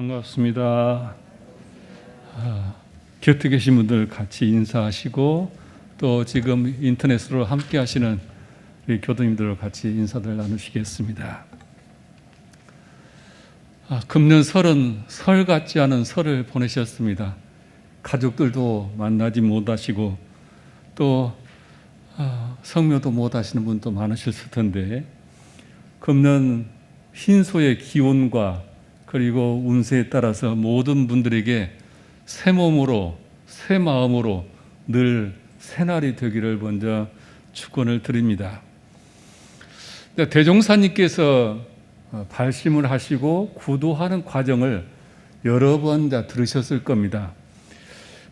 반갑습니다. 곁에 계신 분들 같이 인사하시고 또 지금 인터넷으로 함께 하시는 우리 교도님들 같이 인사들 나누시겠습니다. 금년 설은 설 같지 않은 설을 보내셨습니다. 가족들도 만나지 못하시고 또 성묘도 못하시는 분도 많으실 텐데 금년 흰소의 기운과 그리고 운세에 따라서 모든 분들에게 새 몸으로 새 마음으로 늘 새날이 되기를 먼저 축원을 드립니다. 대종사님께서 발심을 하시고 구도하는 과정을 여러 번 들으셨을 겁니다.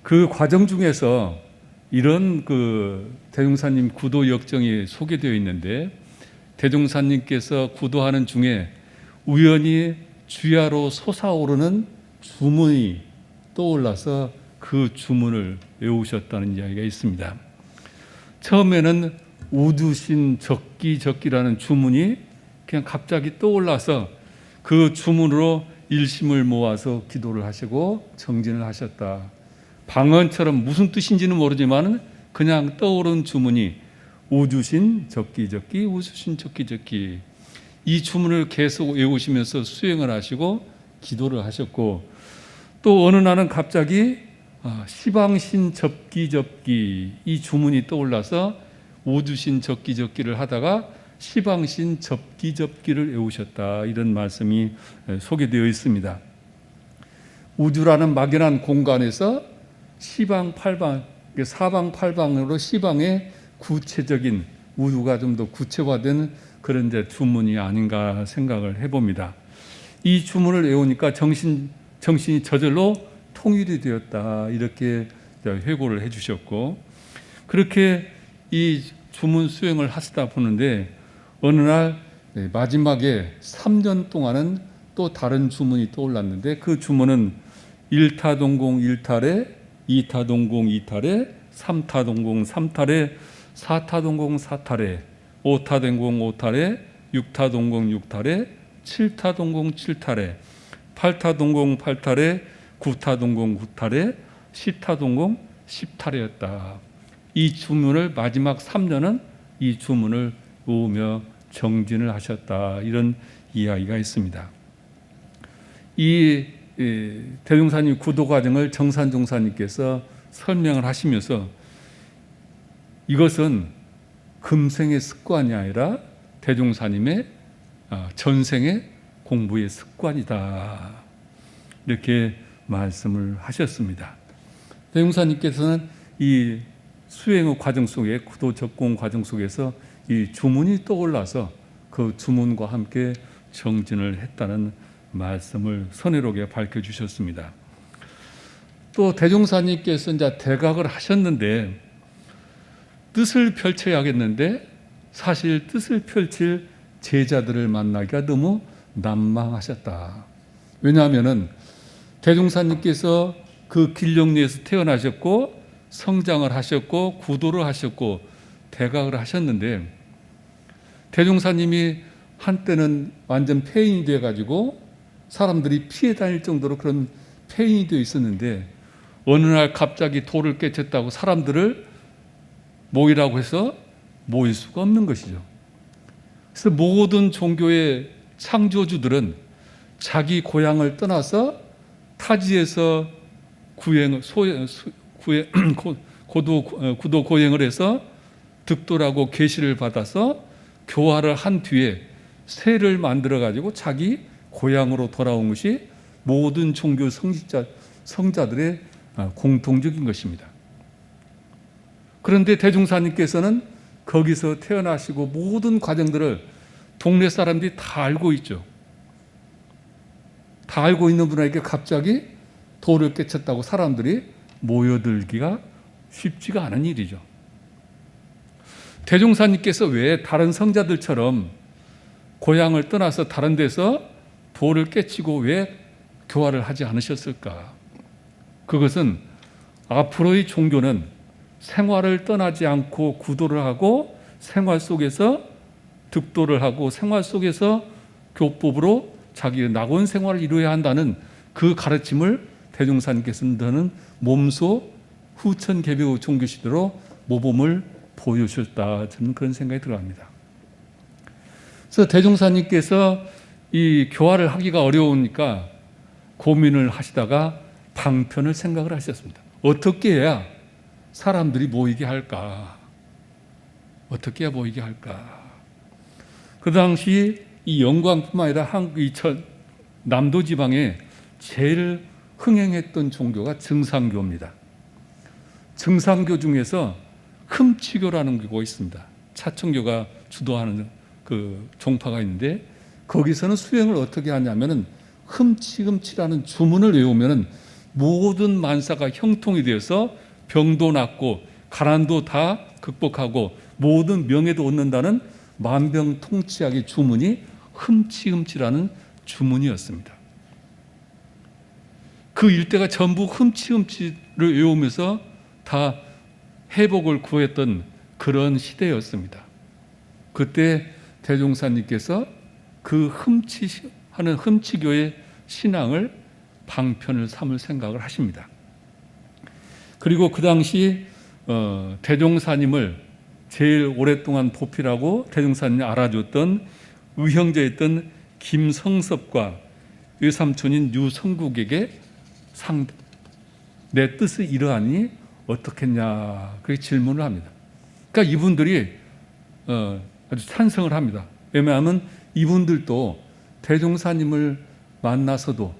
그 과정 중에서 이런 대종사님 구도 역정이 소개되어 있는데, 대종사님께서 구도하는 중에 우연히 주야로 솟아오르는 주문이 떠올라서 그 주문을 외우셨다는 이야기가 있습니다. 처음에는 우두신 적기적기라는 주문이 그냥 갑자기 떠올라서 그 주문으로 일심을 모아서 기도를 하시고 정진을 하셨다. 방언처럼 무슨 뜻인지는 모르지만 그냥 떠오른 주문이 우두신 적기적기, 우두신 적기적기, 이 주문을 계속 외우시면서 수행을 하시고 기도를 하셨고, 또 어느 날은 갑자기 시방신 접기접기 이 주문이 떠올라서 우두신 적기적기를 하다가 시방신 접기접기를 외우셨다, 이런 말씀이 소개되어 있습니다. 우주라는 막연한 공간에서 시방팔방, 사방팔방으로 시방의 구체적인 우주가 좀 더 구체화된 그런 주문이 아닌가 생각을 해봅니다. 이 주문을 외우니까 정신이 저절로 통일이 되었다, 이렇게 회고를 해주셨고, 그렇게 이 주문 수행을 하시다 보는데 어느 날 마지막에 3년 동안은 또 다른 주문이 떠올랐는데, 그 주문은 1타동공 1탈에 2타동공 2탈에 3타동공 3탈에 4타동공 4탈에 5타동공 5탈에 6타동공 6탈에 7타동공 7탈에 8타동공 8탈에 9타동공 9탈에 10타동공 10탈이었다. 이 주문을 마지막 3년은 이 주문을 외우며 정진을 하셨다, 이런 이야기가 있습니다. 이 대종사님 구도 과정을 정산종사님께서 설명을 하시면서 이것은 금생의 습관이 아니라 대종사님의 전생의 공부의 습관이다, 이렇게 말씀을 하셨습니다. 대종사님께서는 이 수행의 과정 속에, 구도 접공 과정 속에서 이 주문이 떠올라서 그 주문과 함께 정진을 했다는 말씀을 선혜롭게 밝혀주셨습니다. 또 대종사님께서 이제 대각을 하셨는데 뜻을 펼쳐야겠는데 사실 뜻을 펼칠 제자들을 만나기가 너무 난망하셨다. 왜냐하면 대종사님께서 그 길령리에서 태어나셨고 성장을 하셨고 구도를 하셨고 대각을 하셨는데, 대종사님이 한때는 완전 폐인이 돼가지고 사람들이 피해 다닐 정도로 그런 폐인이 되어 있었는데, 어느 날 갑자기 돌을 깨쳤다고 사람들을 모이라고 해서 모일 수가 없는 것이죠. 그래서 모든 종교의 창조주들은 자기 고향을 떠나서 타지에서 구도 고행을 해서 득도라고 계시를 받아서 교화를 한 뒤에 새를 만들어 가지고 자기 고향으로 돌아온 것이 모든 종교 성자들의 공통적인 것입니다. 그런데 대종사님께서는 거기서 태어나시고 모든 과정들을 동네 사람들이 다 알고 있죠. 다 알고 있는 분에게 갑자기 돌을 깨쳤다고 사람들이 모여들기가 쉽지가 않은 일이죠. 대종사님께서 왜 다른 성자들처럼 고향을 떠나서 다른 데서 돌을 깨치고 왜 교화를 하지 않으셨을까? 그것은 앞으로의 종교는 생활을 떠나지 않고 구도를 하고 생활 속에서 득도를 하고 생활 속에서 교법으로 자기의 낙원 생활을 이루어야 한다는 그 가르침을 대종사님께서는 몸소 후천 개교 종교 시대로 모범을 보여주셨다. 저는 그런 생각이 들어갑니다. 그래서 대종사님께서 이 교화를 하기가 어려우니까 고민을 하시다가 방편을 생각을 하셨습니다. 어떻게 해야 사람들이 모이게 할까? 어떻게 해야 모이게 할까? 그 당시 이 영광뿐만 아니라 한국 남도 지방에 제일 흥행했던 종교가 증상교입니다. 증상교 중에서 흠치교라는 교가 있습니다. 차천교가 주도하는 그 종파가 있는데 거기서는 수행을 어떻게 하냐면은 흠치흠치라는 주문을 외우면은 모든 만사가 형통이 되어서 병도 낫고 가난도 다 극복하고 모든 명예도 얻는다는 만병통치약의 주문이 흠치흠치라는 주문이었습니다. 그 일대가 전부 흠치흠치를 외우면서 다 회복을 구했던 그런 시대였습니다. 그때 대종사님께서 그 흠치하는 흠치교의 신앙을 방편을 삼을 생각을 하십니다. 그리고 그 당시 대종사님을 제일 오랫동안 보필하고 대종사님이 알아줬던 의형제였던 김성섭과 외삼촌인 유성국에게 내 뜻을 이러하니 어떻겠냐 그렇게 질문을 합니다. 그러니까 이분들이 아주 찬성을 합니다. 왜냐하면 이분들도 대종사님을 만나서도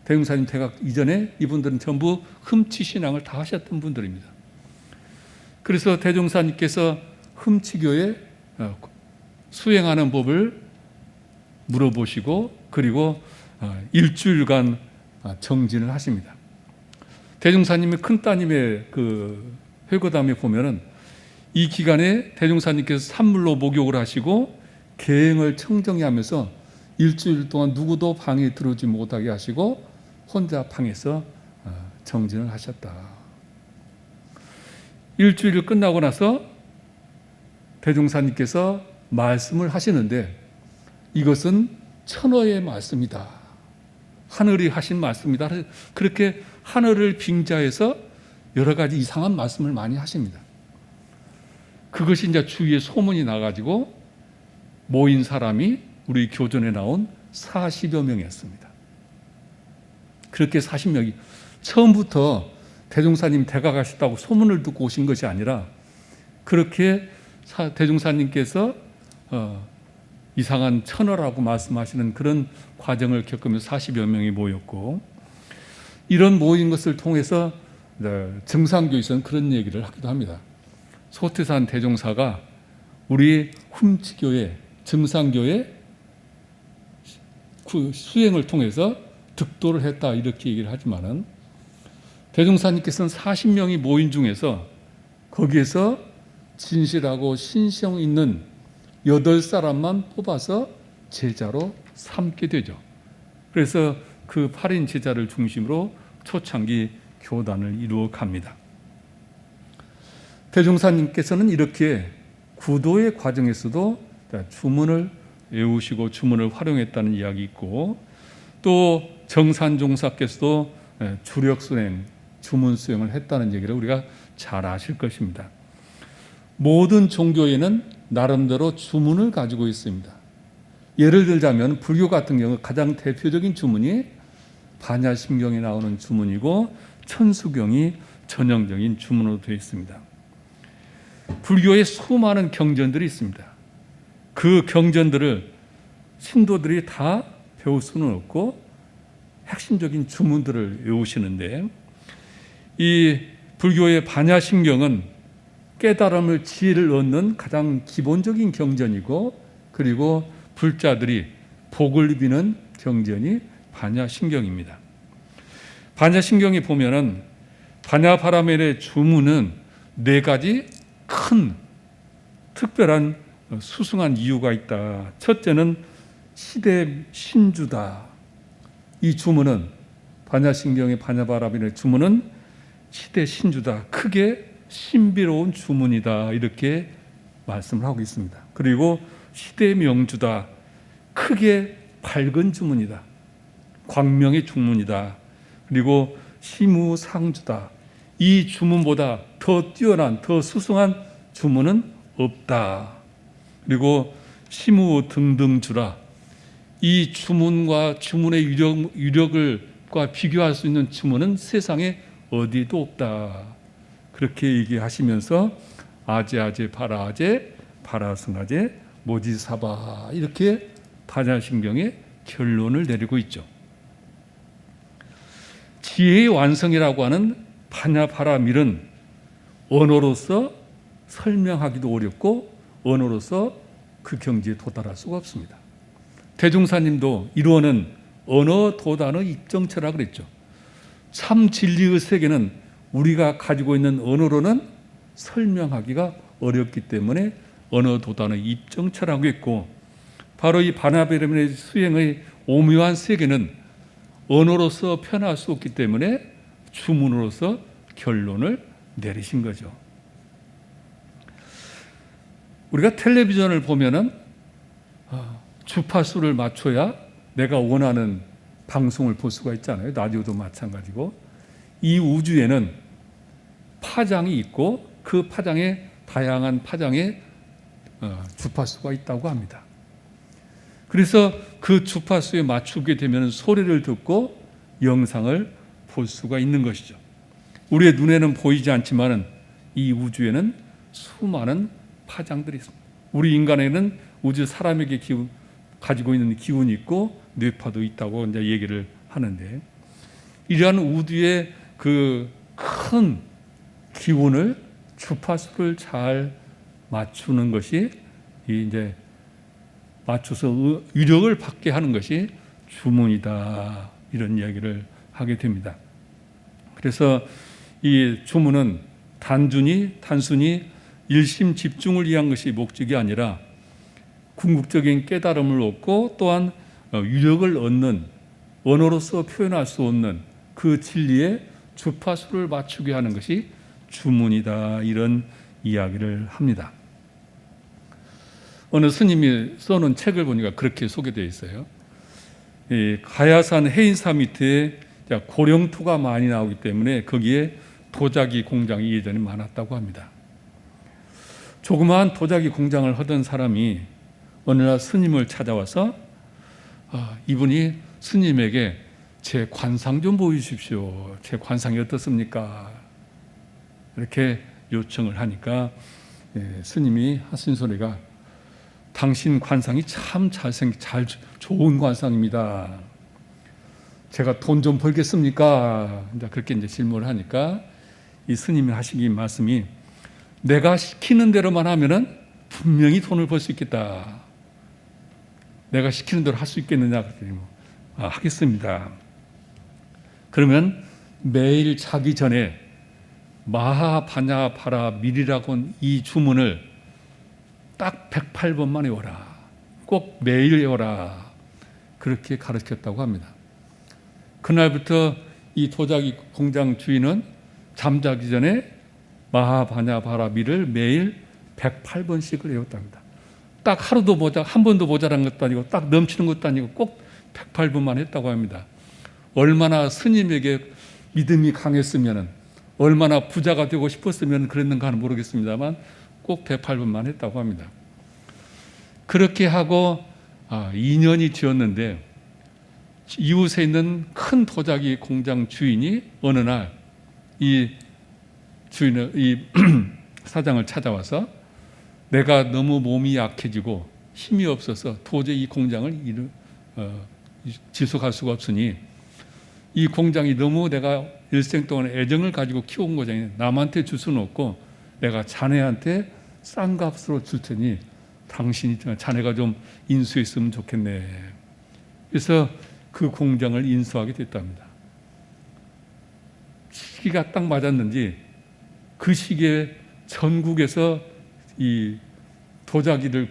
대종사님 퇴각 이전에 이분들은 전부 흠치신앙을 다 하셨던 분들입니다. 그래서 대종사님께서 흠치교에 수행하는 법을 물어보시고 그리고 일주일간 정진을 하십니다. 대종사님의 큰따님의 그 회고담에 보면은 이 기간에 대종사님께서 산물로 목욕을 하시고 계행을 청정히 하면서 일주일 동안 누구도 방에 들어오지 못하게 하시고 혼자 방에서 정진을 하셨다. 일주일이 끝나고 나서 대종사님께서 말씀을 하시는데 이것은 천어의 말씀이다. 하늘이 하신 말씀이다. 그렇게 하늘을 빙자해서 여러 가지 이상한 말씀을 많이 하십니다. 그것이 이제 주위에 소문이 나가지고 모인 사람이 우리 교전에 나온 40여 명이었습니다. 그렇게 40명이 처음부터 대종사님 대각하셨다고 소문을 듣고 오신 것이 아니라 그렇게 대종사님께서 이상한 천어라고 말씀하시는 그런 과정을 겪으면서 40여 명이 모였고 이런 모인 것을 통해서 증상교에서는 그런 얘기를 하기도 합니다. 소태산 대종사가 우리 흠치교회 증상교회 수행을 통해서 득도를 했다 이렇게 얘기를 하지만은 대종사님께서는 40명이 모인 중에서 거기에서 진실하고 신성 있는 8사람만 뽑아서 제자로 삼게 되죠. 그래서 그 8인 제자를 중심으로 초창기 교단을 이루어 갑니다. 대종사님께서는 이렇게 구도의 과정에서도 주문을 외우시고 주문을 활용했다는 이야기 있고 또 정산종사께서도 주력수행, 주문 수행을 했다는 얘기를 우리가 잘 아실 것입니다. 모든 종교에는 나름대로 주문을 가지고 있습니다. 예를 들자면 불교 같은 경우 가장 대표적인 주문이 반야심경에 나오는 주문이고 천수경이 전형적인 주문으로 되어 있습니다. 불교에 수많은 경전들이 있습니다. 그 경전들을 신도들이 다 배울 수는 없고 핵심적인 주문들을 외우시는데 이 불교의 반야심경은 깨달음을 지혜를 얻는 가장 기본적인 경전이고 그리고 불자들이 복을 비는 경전이 반야심경입니다. 반야심경에 보면은 반야바라멜의 주문은 4가지 큰 특별한 수승한 이유가 있다. 첫째는 시대 신주다. 이 주문은 반야심경의 반야바라멜의 주문은 시대 신주다. 크게 신비로운 주문이다. 이렇게 말씀을 하고 있습니다. 그리고 시대 명주다. 크게 밝은 주문이다. 광명의 주문이다. 그리고 시무상주다. 이 주문보다 더 뛰어난, 더 수승한 주문은 없다. 그리고 시무 등등주라. 이 주문과 주문의 유력과 비교할 수 있는 주문은 세상에 어디도 없다. 그렇게 얘기하시면서 아제아제 바라아제 바라승아제 모지사바 이렇게 반야신경의 결론을 내리고 있죠. 지혜의 완성이라고 하는 파냐바라밀은 언어로서 설명하기도 어렵고 언어로서 그 경지에 도달할 수가 없습니다. 대종사님도 이루어는 언어 도단의 입정체라 그랬죠. 참 진리의 세계는 우리가 가지고 있는 언어로는 설명하기가 어렵기 때문에 언어 도단의 입정체라고 했고, 바로 이 바나베르민의 수행의 오묘한 세계는 언어로서 표현할 수 없기 때문에 주문으로서 결론을 내리신 거죠. 우리가 텔레비전을 보면은 주파수를 맞춰야 내가 원하는 방송을 볼 수가 있잖아요. 라디오도 마찬가지고. 이 우주에는 파장이 있고 그 파장에 다양한 파장의 주파수가 있다고 합니다. 그래서 그 주파수에 맞추게 되면 소리를 듣고 영상을 볼 수가 있는 것이죠. 우리의 눈에는 보이지 않지만 이 우주에는 수많은 파장들이 있습니다. 우리 인간에는 우주 사람에게 가지고 있는 기운이 있고 뇌파도 있다고 이제 얘기를 하는데, 이러한 우주의 그 큰 기운을 주파수를 잘 맞추는 것이 이제 맞춰서 유력을 받게 하는 것이 주문이다, 이런 이야기를 하게 됩니다. 그래서 이 주문은 단순히 일심 집중을 위한 것이 목적이 아니라 궁극적인 깨달음을 얻고 또한 유력을 얻는, 언어로서 표현할 수 없는 그 진리에 주파수를 맞추게 하는 것이 주문이다, 이런 이야기를 합니다. 어느 스님이 써놓은 책을 보니까 그렇게 소개되어 있어요. 이 가야산 해인사 밑에 고령토가 많이 나오기 때문에 거기에 도자기 공장이 예전에 많았다고 합니다. 조그마한 도자기 공장을 하던 사람이 어느 날 스님을 찾아와서 이분이 스님에게 제 관상 좀 보여주십시오. 제 관상이 어떻습니까? 이렇게 요청을 하니까 스님이 하신 소리가, 당신 관상이 참 좋은 관상입니다. 제가 돈 좀 벌겠습니까? 그렇게 이제 질문을 하니까 이 스님이 하시긴 말씀이, 내가 시키는 대로만 하면은 분명히 돈을 벌 수 있겠다. 내가 시키는 대로 할 수 있겠느냐? 그랬더니 하겠습니다. 그러면 매일 자기 전에 마하바냐바라밀이라고 하는 이 주문을 딱 108번만 외워라. 꼭 매일 외워라. 그렇게 가르쳤다고 합니다. 그날부터 이 도자기 공장 주인은 잠자기 전에 마하바냐바라밀을 매일 108번씩을 외웠답니다. 딱 하루도 한 번도 모자란 것도 아니고 딱 넘치는 것도 아니고 꼭 108번만 했다고 합니다. 얼마나 스님에게 믿음이 강했으면, 얼마나 부자가 되고 싶었으면 그랬는가는 모르겠습니다만 꼭 108번만 했다고 합니다. 그렇게 하고 2년이 지었는데 이웃에 있는 큰 도자기 공장 주인이 어느 날 이 사장을 찾아와서, 내가 너무 몸이 약해지고 힘이 없어서 도저히 이 공장을 지속할 수가 없으니 이 공장이 너무 내가 일생 동안 애정을 가지고 키운 거잖아요. 남한테 줄 수는 없고 내가 자네한테 싼 값으로 줄 테니 당신이 자네가 좀 인수했으면 좋겠네. 그래서 그 공장을 인수하게 됐답니다. 시기가 딱 맞았는지 그 시기에 전국에서 이 도자기를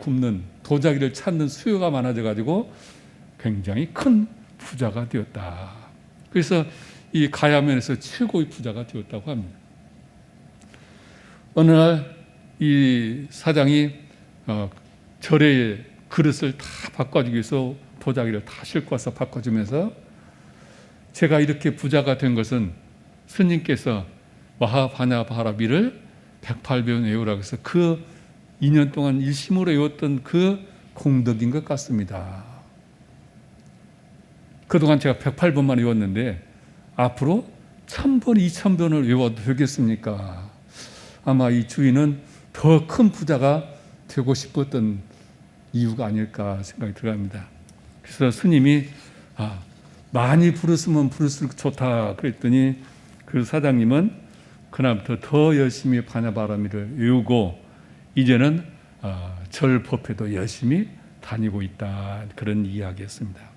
찾는 수요가 많아져 가지고 굉장히 큰 부자가 되었다. 그래서 이 가야면에서 최고의 부자가 되었다고 합니다. 어느 날 이 사장이 절에 그릇을 다 바꿔주기 위해서 도자기를 다 싣고 와서 바꿔주면서 제가 이렇게 부자가 된 것은 스님께서 마하바냐바라비를 108번 외우라고 해서 그 2년 동안 일심으로 외웠던 그 공덕인 것 같습니다. 그동안 제가 108번만 외웠는데 앞으로 1000번, 2000번을 외워도 되겠습니까? 아마 이 주인은 더 큰 부자가 되고 싶었던 이유가 아닐까 생각이 들어갑니다. 그래서 스님이 많이 부르시면 부를수록 좋다 그랬더니 그 사장님은 그날부터 더 열심히 바냐바라미를 외우고 이제는 절 법회도 열심히 다니고 있다, 그런 이야기였습니다.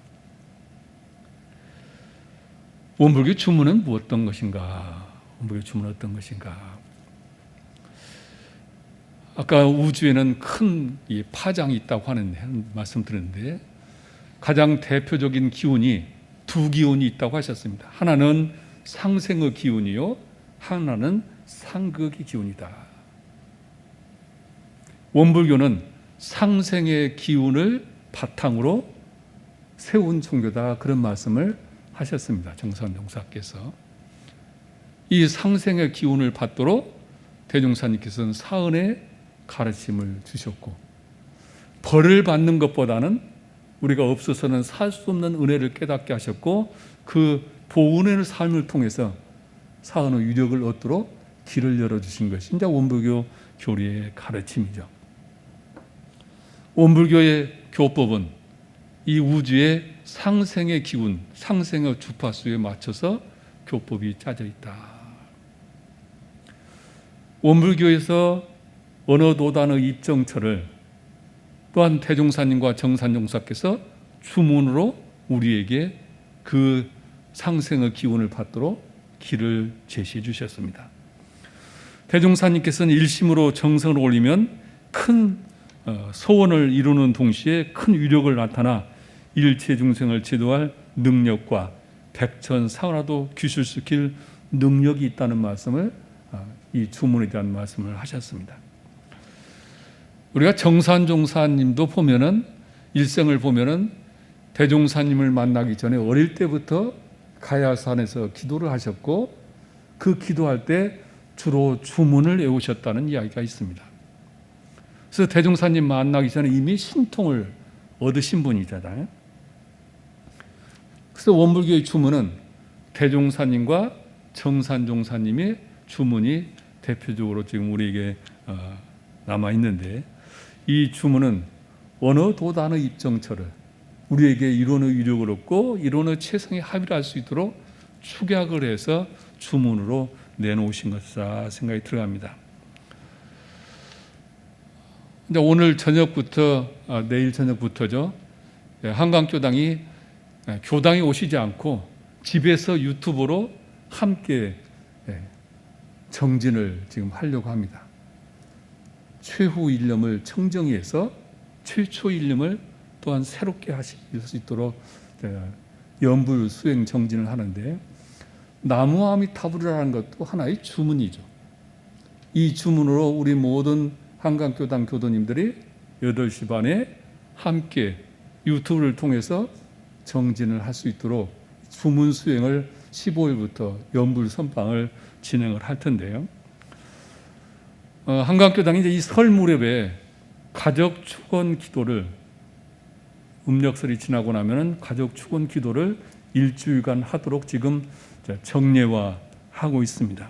원불교 주문은 어떤 것인가? 원불교 주문은 어떤 것인가? 아까 우주에는 큰 파장이 있다고 하는 말씀 드렸는데 가장 대표적인 기운이 두 기운이 있다고 하셨습니다. 하나는 상생의 기운이요, 하나는 상극의 기운이다. 원불교는 상생의 기운을 바탕으로 세운 종교다, 그런 말씀을 하셨습니다. 정산종사께서. 이 상생의 기운을 받도록 대종사님께서는 사은의 가르침을 주셨고, 벌을 받는 것보다는 우리가 없어서는 살 수 없는 은혜를 깨닫게 하셨고, 그 보은혜의 삶을 통해서 사은의 유력을 얻도록 길을 열어주신 것이 이제 원불교 교리의 가르침이죠. 원불교의 교법은 이 우주의 상생의 기운, 상생의 주파수에 맞춰서 교법이 짜져 있다. 원불교에서 언어도단의 입정처를 또한 대종사님과 정산종사께서 주문으로 우리에게 그 상생의 기운을 받도록 길을 제시해 주셨습니다. 대종사님께서는 일심으로 정성을 올리면 큰 소원을 이루는 동시에 큰 위력을 나타나 일체 중생을 제도할 능력과 백천사원화도 규술시킬 능력이 있다는 말씀을, 이 주문에 대한 말씀을 하셨습니다. 우리가 정산종사님도 보면은, 일생을 보면은 대종사님을 만나기 전에 어릴 때부터 가야산에서 기도를 하셨고, 그 기도할 때 주로 주문을 외우셨다는 이야기가 있습니다. 그래서 대종사님 만나기 전에 이미 신통을 얻으신 분이잖아요. 그래서 원불교의 주문은 대종사님과 정산종사님의 주문이 대표적으로 지금 우리에게 남아 있는데, 이 주문은 어느 도단의 입정처를 우리에게 이론의 위력을 얻고 이론의 최상의 합의를 할 수 있도록 축약을 해서 주문으로 내놓으신 것이라 생각이 들어갑니다. 이제 오늘 저녁부터, 내일 저녁부터죠, 한강교당이 교당에 오시지 않고 집에서 유튜브로 함께 정진을 지금 하려고 합니다. 최후 일념을 청정해서 최초 일념을 또한 새롭게 하실 수 있도록 연불 수행 정진을 하는데, 나무아미타불이라는 것도 하나의 주문이죠. 이 주문으로 우리 모든 한강교당 교도님들이 8시 반에 함께 유튜브를 통해서 정진을 할 수 있도록 주문 수행을 15일부터 연불 선방을 진행을 할 텐데요. 한강교당이 이제 이 설 무렵에 가족 축원 기도를, 음력설이 지나고 나면은 가족 축원 기도를 일주일간 하도록 지금 정례화하고 있습니다.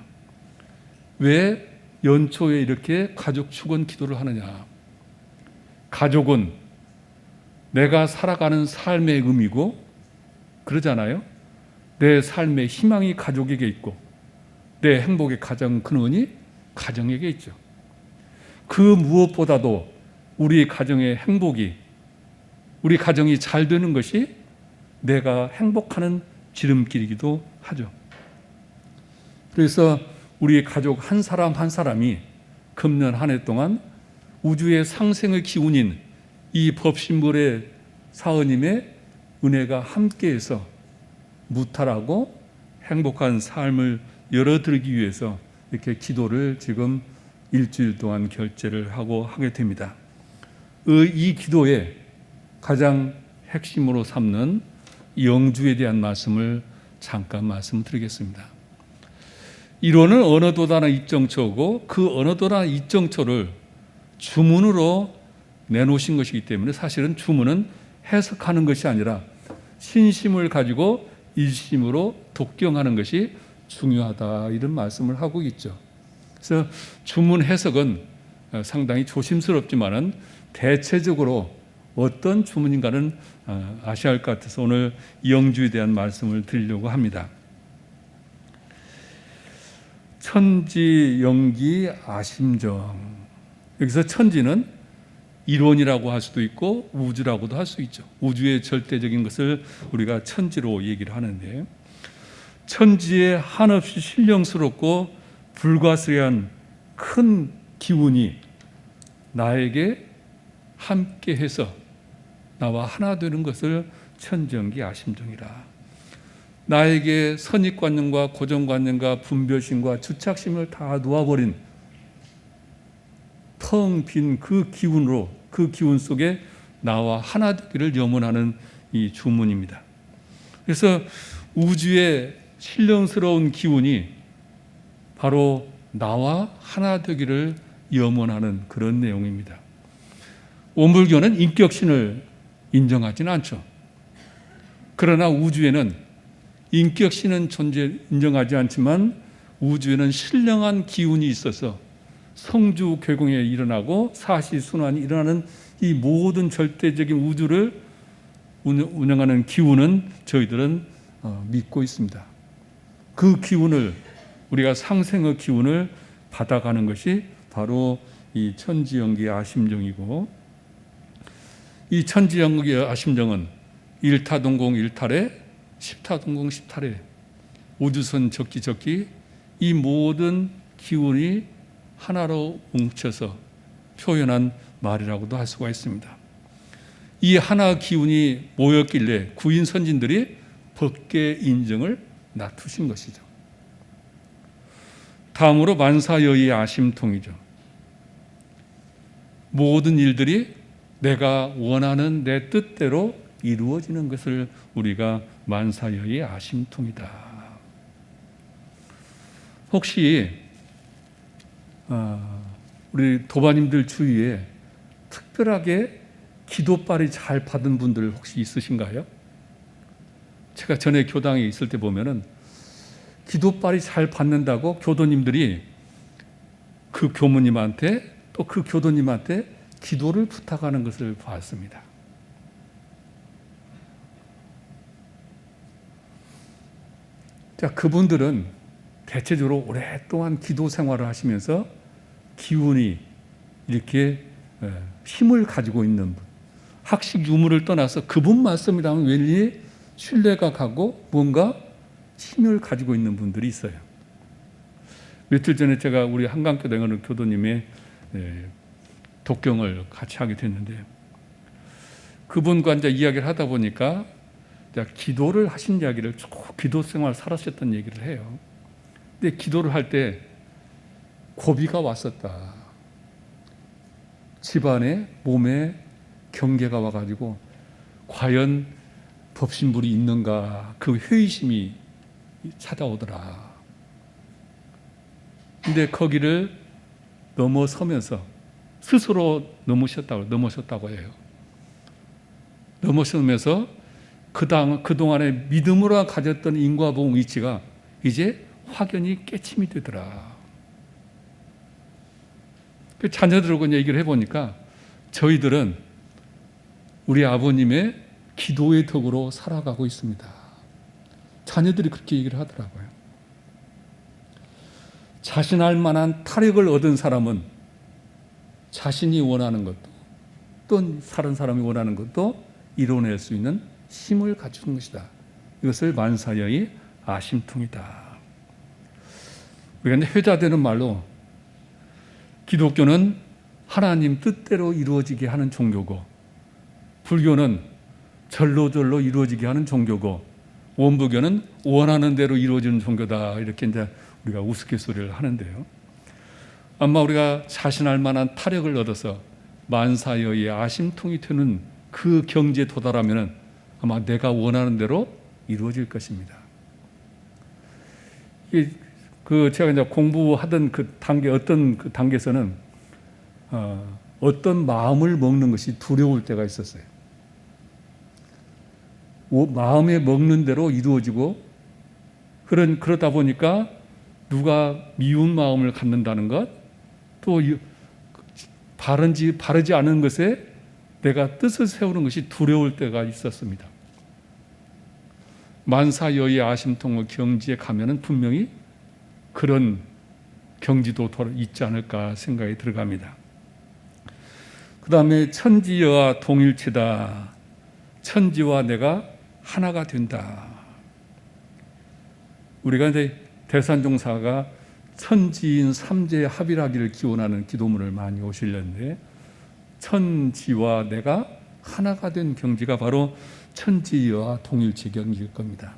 왜 연초에 이렇게 가족 축원 기도를 하느냐? 가족은 내가 살아가는 삶의 의미고, 그러잖아요. 내 삶의 희망이 가족에게 있고 내 행복의 가장 근원이 가정에게 있죠. 그 무엇보다도 우리 가정의 행복이, 우리 가정이 잘 되는 것이 내가 행복하는 지름길이기도 하죠. 그래서 우리 가족 한 사람 한 사람이 금년 한 해 동안 우주의 상생의 기운인 이 법신불의 사은님의 은혜가 함께해서 무탈하고 행복한 삶을 열어드리기 위해서 이렇게 기도를 지금 일주일 동안 결제를 하게 됩니다. 이 기도에 가장 핵심으로 삼는 영주에 대한 말씀을 잠깐 말씀드리겠습니다. 이론은 언어도단의 입정처고 그 언어도단의 입정처를 주문으로 내놓으신 것이기 때문에 사실은 주문은 해석하는 것이 아니라 신심을 가지고 일심으로 독경하는 것이 중요하다, 이런 말씀을 하고 있죠. 그래서 주문 해석은 상당히 조심스럽지만은 대체적으로 어떤 주문인가는 아셔야 할 것 같아서 오늘 영주에 대한 말씀을 드리려고 합니다. 천지, 영기, 아심정. 여기서 천지는 이론이라고 할 수도 있고 우주라고도 할 수 있죠. 우주의 절대적인 것을 우리가 천지로 얘기를 하는데, 천지에 한없이 신령스럽고 불가스레한 큰 기운이 나에게 함께해서 나와 하나 되는 것을 천지영기 아심정이라. 나에게 선입관념과 고정관념과 분별심과 주착심을 다 놓아버린 텅 빈 그 기운으로, 그 기운 속에 나와 하나 되기를 염원하는 이 주문입니다. 그래서 우주의 신령스러운 기운이 바로 나와 하나 되기를 염원하는 그런 내용입니다. 원불교는 인격신을 인정하지는 않죠. 그러나 우주에는 인격신은 인정하지 않지만 우주에는 신령한 기운이 있어서 성주 궤공에 일어나고 사시순환이 일어나는 이 모든 절대적인 우주를 운영하는 기운은 저희들은 믿고 있습니다. 그 기운을, 우리가 상생의 기운을 받아가는 것이 바로 이 천지영기 아심정이고, 이 천지영기 아심정은 1타동공 1탈에 10타동공 10탈에 우주선 적기 이 모든 기운이 하나로 뭉쳐서 표현한 말이라고도 할 수가 있습니다. 이 하나 기운이 모였길래 구인 선진들이 법계 인정을 낮추신 것이죠. 다음으로 만사여의 아심통이죠. 모든 일들이 내가 원하는 내 뜻대로 이루어지는 것을 우리가 만사여의 아심통이다. 혹시 우리 도바님들 주위에 특별하게 기도빨이 잘 받은 분들 혹시 있으신가요? 제가 전에 교당에 있을 때 보면은 기도빨이 잘 받는다고 교도님들이 그 교무님한테 또 그 교도님한테 기도를 부탁하는 것을 봤습니다. 자, 그분들은 대체적으로 오랫동안 기도 생활을 하시면서 기운이 이렇게 힘을 가지고 있는 분, 학식 유무를 떠나서 그분 말씀이라면 왠지 신뢰가 가고 뭔가 힘을 가지고 있는 분들이 있어요. 며칠 전에 제가 우리 한강교당에 어느 교도님의 독경을 같이 하게 됐는데, 그분과 이제 이야기를 하다 보니까 기도를 하신 이야기를 쭉 기도 생활 살았었던 얘기를 해요. 근데 기도를 할 때 고비가 왔었다. 집안에 몸에 경계가 와가지고 과연 법신불이 있는가, 그 회의심이 찾아오더라. 근데 거기를 넘어서면서 스스로 넘으셨다고 해요. 넘어서면서 그동안에 믿음으로 가졌던 인과보험 의치가 이제 확연히 깨침이 되더라. 자녀들하고 얘기를 해보니까 저희들은 우리 아버님의 기도의 덕으로 살아가고 있습니다. 자녀들이 그렇게 얘기를 하더라고요. 자신할 만한 타력을 얻은 사람은 자신이 원하는 것도 또 다른 사람이 원하는 것도 이뤄낼 수 있는 힘을 갖춘 것이다. 이것을 만사여의 아심통이다. 우리가 회자되는 말로 기독교는 하나님 뜻대로 이루어지게 하는 종교고, 불교는 절로절로 이루어지게 하는 종교고, 원불교는 원하는 대로 이루어지는 종교다. 이렇게 이제 우리가 우스갯소리를 하는데요. 아마 우리가 자신할 만한 타력을 얻어서 만사여의 아심통이 되는 그 경지에 도달하면 아마 내가 원하는 대로 이루어질 것입니다. 그 제가 이제 공부하던 그 단계, 어떤 그 단계에서는 어떤 마음을 먹는 것이 두려울 때가 있었어요. 마음에 먹는 대로 이루어지고 그러다 보니까 누가 미운 마음을 갖는다는 것, 또 바르지 않은 것에 내가 뜻을 세우는 것이 두려울 때가 있었습니다. 만사여의 아심통의 경지에 가면은 분명히 그런 경지도 있지 않을까 생각이 들어갑니다. 그 다음에 천지여와 동일체다. 천지와 내가 하나가 된다. 우리가 이제 대산종사가 천지인 삼재의 합일하기를 기원하는 기도문을 많이 오실렸는데, 천지와 내가 하나가 된 경지가 바로 천지와 동일체 경지일 겁니다.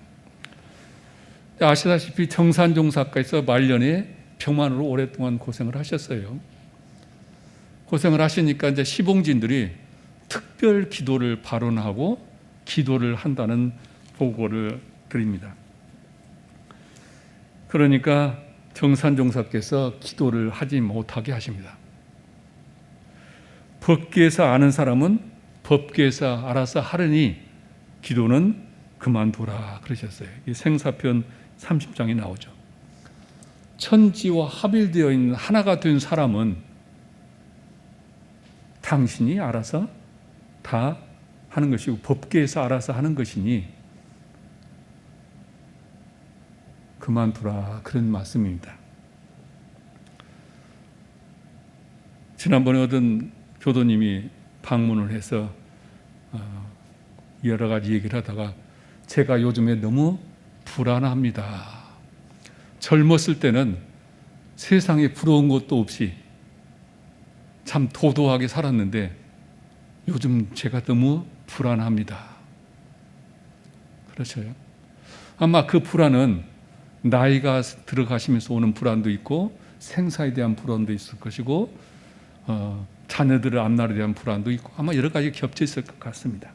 아시다시피 정산종사께서 말년에 병만으로 오랫동안 고생을 하셨어요. 고생을 하시니까 이제 시봉진들이 특별 기도를 발언하고 기도를 한다는 보고를 드립니다. 그러니까 정산종사께서 기도를 하지 못하게 하십니다. 법계에서 아는 사람은 법계에서 알아서 하려니 기도는 그만두라 그러셨어요. 이 생사편 30장에 나오죠. 천지와 합일되어 있는 하나가 된 사람은 당신이 알아서 다 하는 것이고 법계에서 알아서 하는 것이니 그만두라 그런 말씀입니다. 지난번에 어떤 교도님이 방문을 해서 여러 가지 얘기를 하다가 제가 요즘에 너무 불안합니다. 젊었을 때는 세상에 부러운 것도 없이 참 도도하게 살았는데 요즘 제가 너무 불안합니다. 그렇죠? 아마 그 불안은 나이가 들어가시면서 오는 불안도 있고 생사에 대한 불안도 있을 것이고 자녀들의 앞날에 대한 불안도 있고 아마 여러 가지 겹쳐 있을 것 같습니다.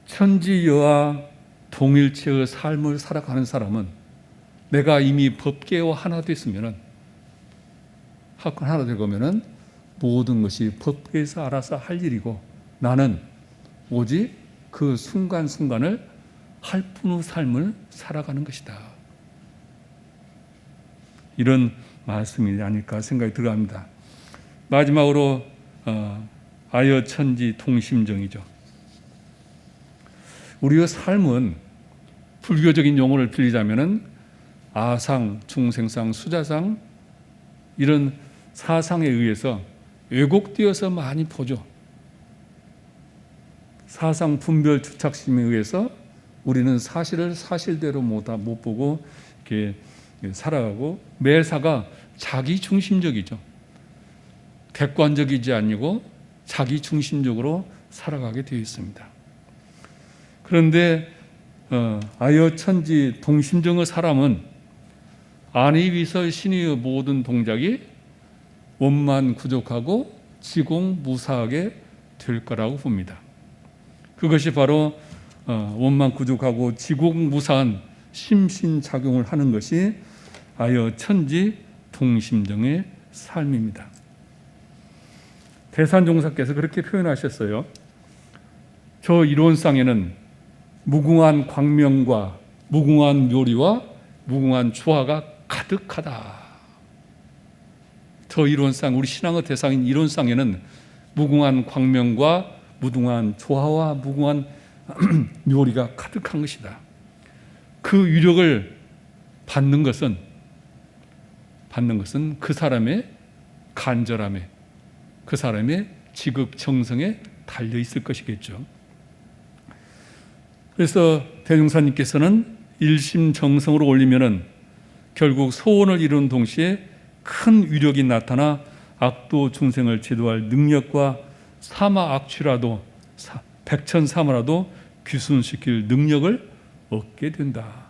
천지여와 동일체의 삶을 살아가는 사람은 내가 이미 법계와 하나 됐으면은 하나 되고면은 모든 것이 법계에서 알아서 할 일이고 나는 오직 그 순간순간을 할 뿐의 삶을 살아가는 것이다. 이런 말씀이 아닐까 생각이 들어갑니다. 마지막으로 아여천지 통심정이죠. 우리의 삶은 불교적인 용어를 빌리자면은 아상, 중생상, 수자상 이런 사상에 의해서 왜곡되어서 많이 보죠. 사상 분별 주착심에 의해서 우리는 사실을 사실대로 못 보고 이렇게 살아가고 매사가 자기 중심적이죠. 객관적이지 아니고 자기 중심적으로 살아가게 되어 있습니다. 그런데 아여천지 동심정의 사람은 안이위설 신의의 모든 동작이 원만 구족하고 지공무사하게 될 거라고 봅니다. 그것이 바로 원만 구족하고 지공무사한 심신작용을 하는 것이 아여천지 동심정의 삶입니다. 대산종사께서 그렇게 표현하셨어요. 저 이론상에는 무궁한 광명과 무궁한 묘리와 무궁한 조화가 가득하다. 저 이론상, 우리 신앙의 대상인 이론상에는 무궁한 광명과 무궁한 조화와 무궁한 묘리가 가득한 것이다. 그 위력을 받는 것은 그 사람의 간절함에, 그 사람의 지극정성에 달려 있을 것이겠죠. 그래서 대종사님께서는 일심정성으로 올리면은 결국 소원을 이루는 동시에 큰 위력이 나타나 악도 중생을 제도할 능력과 사마 악취라도 백천사마라도 귀순시킬 능력을 얻게 된다.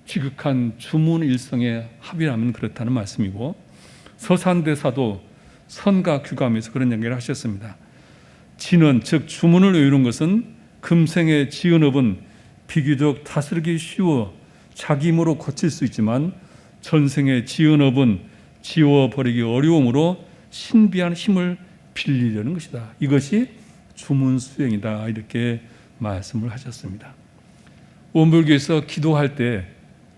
지극한 주문일성의 합이라면 그렇다는 말씀이고, 서산대사도 선가 규감에서 그런 얘기를 하셨습니다. 진언 즉 주문을 외우는 것은 금생의 지은업은 비교적 다스리기 쉬워 자기 힘으로 고칠 수 있지만 전생의 지은업은 지워버리기 어려움으로 신비한 힘을 빌리려는 것이다. 이것이 주문수행이다. 이렇게 말씀을 하셨습니다. 원불교에서 기도할 때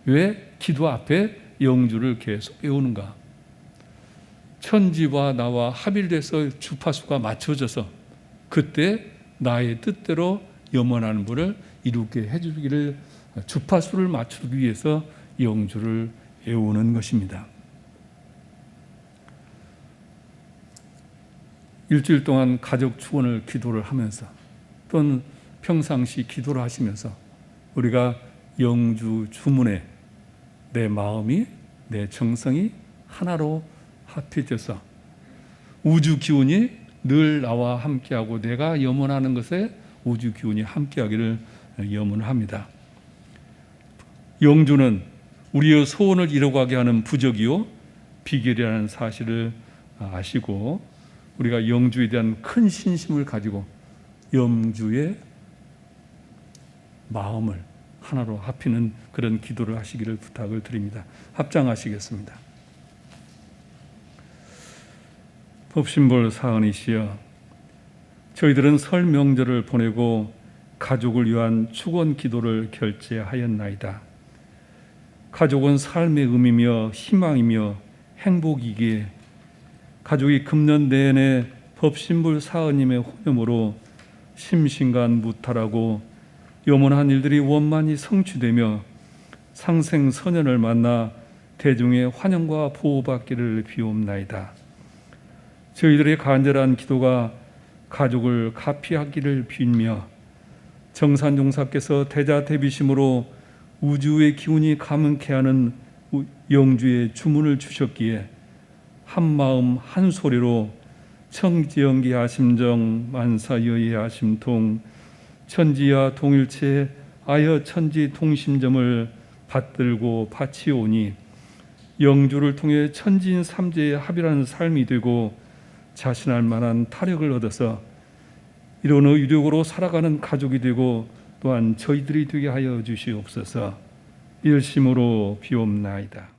왜 기도 앞에 영주를 계속 외우는가? 천지와 나와 합일돼서 주파수가 맞춰져서 그때 나의 뜻대로 염원하는 분을 이루게 해주기를, 주파수를 맞추기 위해서 영주를 외우는 것입니다. 일주일 동안 가족 축원을 기도를 하면서 또는 평상시 기도를 하시면서 우리가 영주 주문에 내 마음이, 내 정성이 하나로 합해져서 우주 기운이 늘 나와 함께하고 내가 염원하는 것에 우주 기운이 함께하기를 염원합니다. 영주는 우리의 소원을 이루어가게 하는 부적이요 비결이라는 사실을 아시고 우리가 영주에 대한 큰 신심을 가지고 영주의 마음을 하나로 합히는 그런 기도를 하시기를 부탁을 드립니다. 합장하시겠습니다. 법신볼 사은이시여, 저희들은 설 명절을 보내고 가족을 위한 축원 기도를 결제하였나이다. 가족은 삶의 의미며 희망이며 행복이기에 가족이 금년 내내 법신불 사은님의 호념으로 심신간 무탈하고 염원한 일들이 원만히 성취되며 상생선연을 만나 대중의 환영과 보호받기를 비옵나이다. 저희들의 간절한 기도가 가족을 가피하기를 빌며 정산종사께서 대자대비심으로 우주의 기운이 가문케 하는 영주의 주문을 주셨기에 한마음 한소리로 청지연기 아심정 만사여의 아심통 천지야 동일체 아여 천지 동심점을 받들고 바치오니 영주를 통해 천지인 삼재의 합이라는 삶이 되고 자신할 만한 타력을 얻어서 이런 의력으로 살아가는 가족이 되고 또한 저희들이 되게 하여 주시옵소서. 일심으로 비옵나이다.